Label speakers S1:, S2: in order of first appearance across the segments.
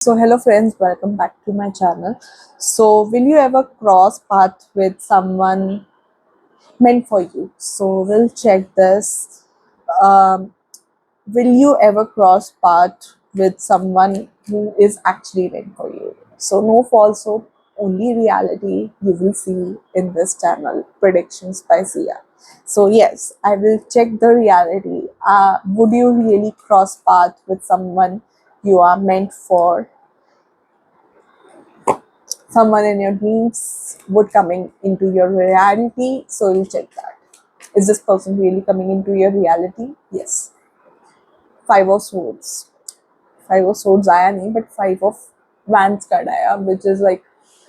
S1: So hello friends, welcome back to my channel. So will you ever cross path with someone meant for you? So we'll check this. Um, will you ever cross path with someone who is actually meant for you? So no false hope, only reality you will see in this channel. Predictions by Sia. So yes, I will check the reality. Would you really cross path with someone you are meant for? Someone in your dreams would coming into your reality, so you'll check that. Is this person really coming into your reality? Yes. Five of swords. Five of swords आया नहीं, but five of wands card आया, which is like,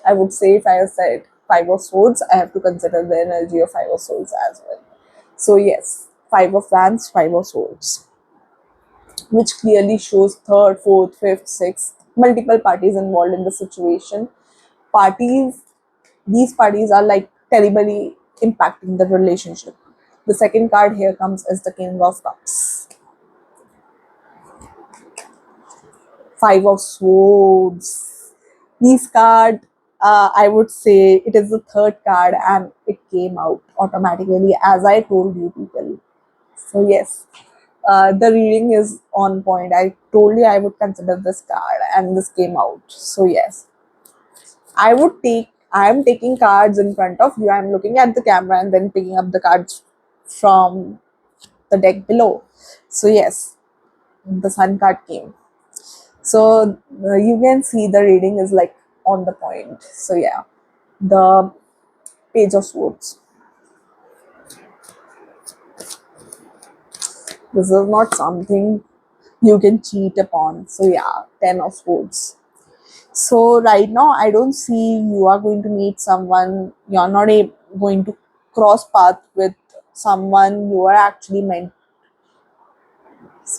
S1: I would say, if I said five of swords, I have to consider the energy of five of swords as well. So yes, five of wands, five of swords, which clearly shows third, fourth, fifth, sixth, multiple parties involved in the situation. Parties, these parties are like terribly impacting the relationship. The second card here comes as the King of Cups. Five of Swords. These card, I would say it is the third card and it came out automatically as I told you people. So yes, the reading is on point. I told you I would consider this card and this came out. So yes, I am taking cards in front of you. I'm looking at the camera and then picking up the cards from the deck below. So, yes, the Sun card came. So, you can see the reading is like on the point. So, yeah, the Page of Swords. This is not something you can cheat upon. So, yeah, 10 of Swords. So right now, I don't see you are going to meet someone. You're not going to cross path with someone you are actually meant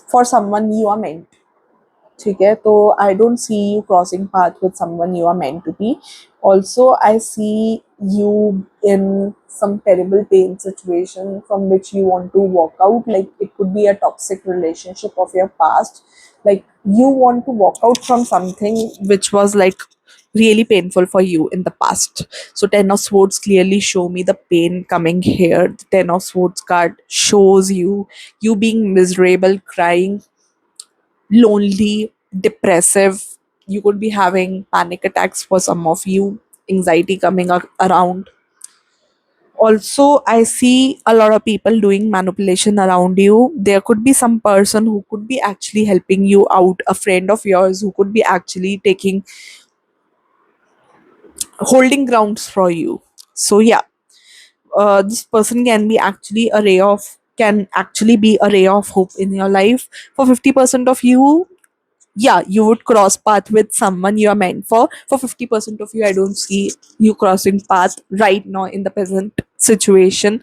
S1: for. Someone you are meant. ठीक है तो I don't see you crossing path with someone you are meant to be. Also, I see you in some terrible pain situation from which you want to walk out. Like it could be a toxic relationship of your past. Like you want to walk out from something which was like really painful for you in the past. So Ten of Swords clearly show me the pain coming here. The Ten of Swords card shows you being miserable, crying, lonely, depressive. You could be having panic attacks for some of you, anxiety coming around. Also, I see a lot of people doing manipulation around you. There could be some person who could be actually helping you out, a friend of yours who could be actually taking holding grounds for you. So yeah, this person can actually be a ray of hope in your life. For 50% of you, yeah, you would cross path with someone you are meant for. For 50% of you, I don't see you crossing path right now in the present situation,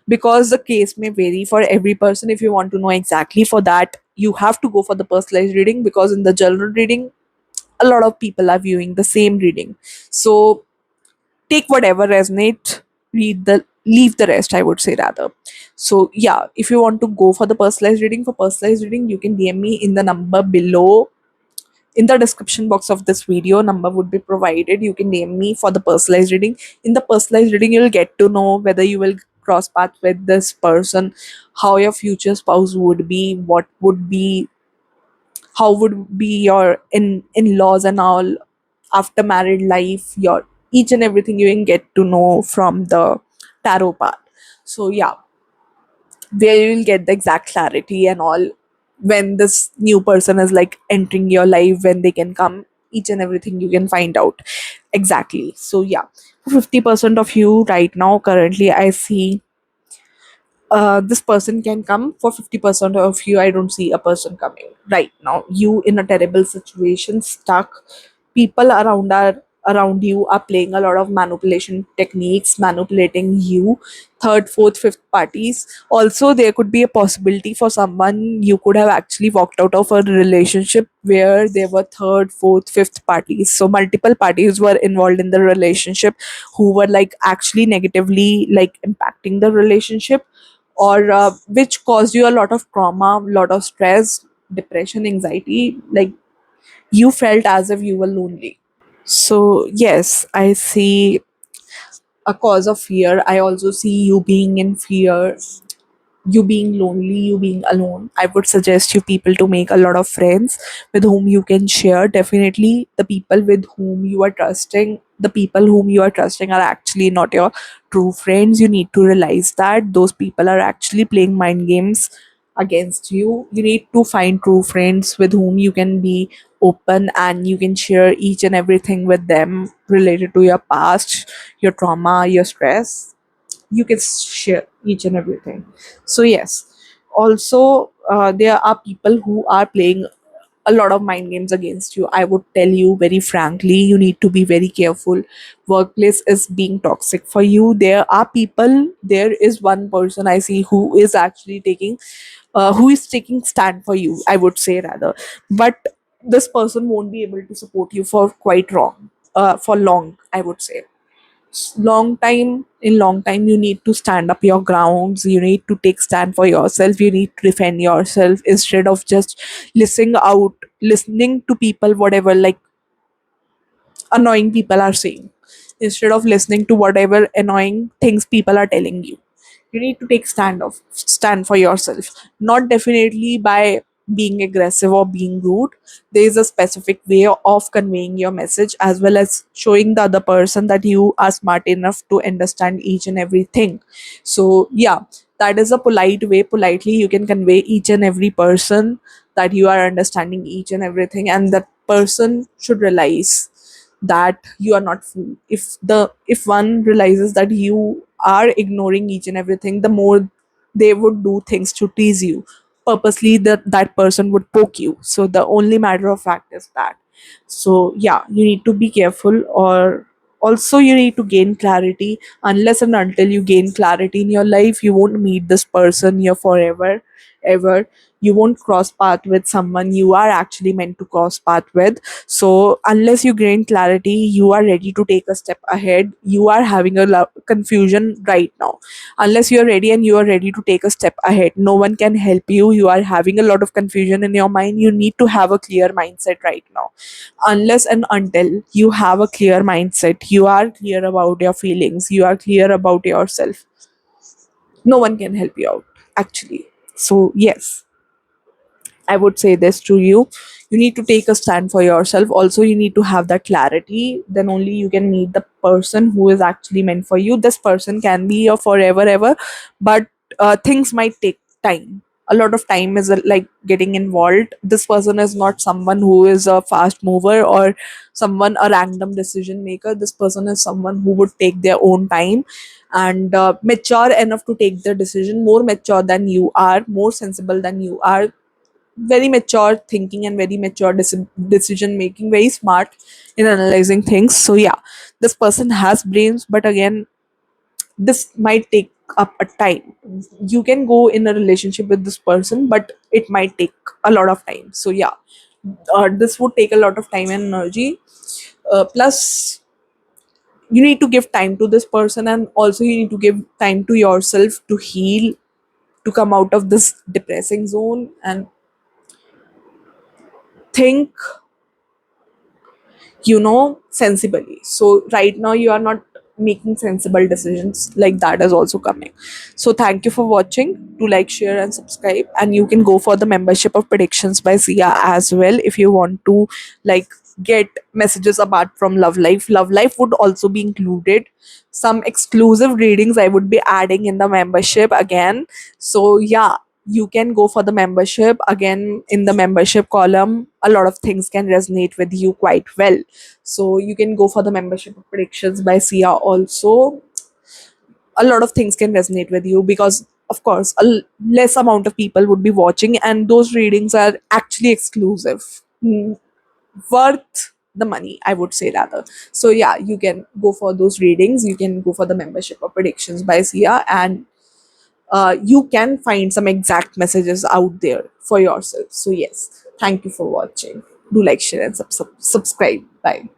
S1: because the case may vary for every person. If you want to know exactly for that, you have to go for the personalized reading, because in the general reading a lot of people are viewing the same reading. So take whatever resonate, read the leave the rest, I would say, rather. So yeah, if you want to go for the personalized reading, you can DM me in the number below. In the description box of this video, number would be provided. You can name me for the personalized reading. In the personalized reading, you'll get to know whether you will cross path with this person, how your future spouse would be, what would be, how would be your in-laws and all, after married life, your each and everything you can get to know from the tarot part. So yeah, where you will get the exact clarity and all, when this new person is like entering your life, when they can come, each and everything you can find out exactly. So yeah, 50% of you right now, currently I see this person can come. For 50% of you, I don't see a person coming right now. You in a terrible situation, stuck. People around you are playing a lot of manipulation techniques, manipulating you. Third, fourth, fifth parties. Also, there could be a possibility for someone you could have actually walked out of a relationship where there were third, fourth, fifth parties. So multiple parties were involved in the relationship, who were like actually negatively like impacting the relationship, or which caused you a lot of trauma, lot of stress, depression, anxiety. Like you felt as if you were lonely. So yes, I see a cause of fear. I also see you being in fear, you being lonely, you being alone. I would suggest you people to make a lot of friends with whom you can share. Definitely, the people with whom you are trusting, the people whom you are trusting are actually not your true friends. You need to realize that those people are actually playing mind games against you. You need to find true friends with whom you can be open and you can share each and everything with them related to your past, your trauma, your stress. You can share each and everything. So yes, also there are people who are playing a lot of mind games against you. I would tell you very frankly, you need to be very careful. Workplace is being toxic for you. There are people, there is one person I see who is actually taking who is taking stand for you, I would say, rather. But this person won't be able to support you for quite wrong for long, I would say. Long time you need to stand up your grounds, you need to take stand for yourself, you need to defend yourself instead of just listening to people whatever, like, annoying people are saying. Instead of listening to whatever annoying things people are telling you, you need to take stand for yourself. Not definitely by being aggressive or being rude. There is a specific way of conveying your message, as well as showing the other person that you are smart enough to understand each and everything. So yeah, that is a polite way. Politely you can convey each and every person that you are understanding each and everything, and that person should realize that you are not fool. If one realizes that you are ignoring each and everything, the more they would do things to tease you purposely, that person would poke you. So the only matter of fact is that. So yeah, you need to be careful. Or also you need to gain clarity. Unless and until you gain clarity in your life, you won't meet this person here forever, ever. You won't cross path with someone you are actually meant to cross path with. So unless you gain clarity, you are ready to take a step ahead. You are having a confusion right now. Unless you are ready and you are ready to take a step ahead, no one can help you. You are having a lot of confusion in your mind. You need to have a clear mindset right now. Unless and until you have a clear mindset, you are clear about your feelings, you are clear about yourself, no one can help you out, actually. So yes, I would say this to you. You need to take a stand for yourself. Also, you need to have that clarity. Then only you can meet the person who is actually meant for you. This person can be your forever ever, but things might take time. A lot of time is like getting involved. This person is not someone who is a fast mover or someone a random decision maker. This person is someone who would take their own time and mature enough to take the decision, more mature than you are, more sensible than you are, very mature thinking and very mature decision making, very smart in analyzing things. So yeah, this person has brains, but again, this might take up a time. You can go in a relationship with this person, but it might take a lot of time. So yeah, this would take a lot of time and energy. Plus you need to give time to this person, and also you need to give time to yourself to heal, to come out of this depressing zone and think, sensibly. So right now you are not making sensible decisions, like that is also coming. So thank you for watching. Do like, share and subscribe, and you can go for the membership of Predictions by Zia as well if you want to, like, get messages apart from Love Life would also be included. Some exclusive readings I would be adding in the membership again. So yeah, you can go for the membership. Again, in the membership column, a lot of things can resonate with you quite well. So you can go for the membership of Predictions by Sia also. A lot of things can resonate with you because, of course, less amount of people would be watching, and those readings are actually exclusive. Worth the money, I would say, rather. So yeah, you can go for those readings. You can go for the membership of Predictions by Sia, and you can find some exact messages out there for yourself. So yes, thank you for watching. Do like, share and subscribe. Bye.